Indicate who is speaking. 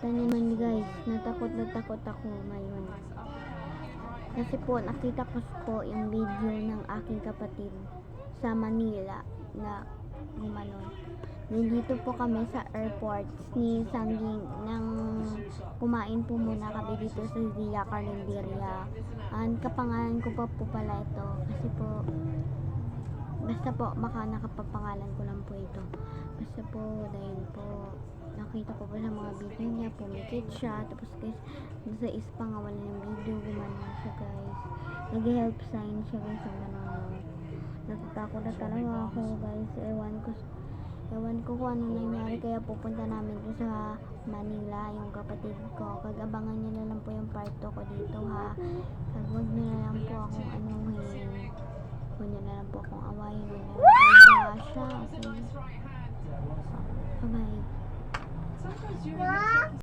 Speaker 1: Kita niyo naman guys, na takot ako ngayon. Kasi po, nakita ko po yung video ng aking kapatid sa Manila na gumanon. Nandito po kami sa airport ni Sangging nang kumain po muna kami dito sa Zia Carinderia. Ang kapangalan ko pa po pala ito kasi po basta po nakapapangalan ko lang po ito. Basta po dahil po nakita ko po sa mga video niya, pumikit siya, tapos guys, sa is pa nga wala ng video, gumanon siya guys. Nag-help sign siya guys, ang gano'n. Natatakot na talaga ako guys, ewan ko kung ano nangyari, kaya pupunta namin po sa Manila, yung kapatid ko. Kagabangan niyo na lang po yung part 2 ko dito ha. Huwag niyo na lang po akong anuhin. Huwag niyo na lang po akong awayin. Huwag niyo na lang po siya. Okay. Bye-bye.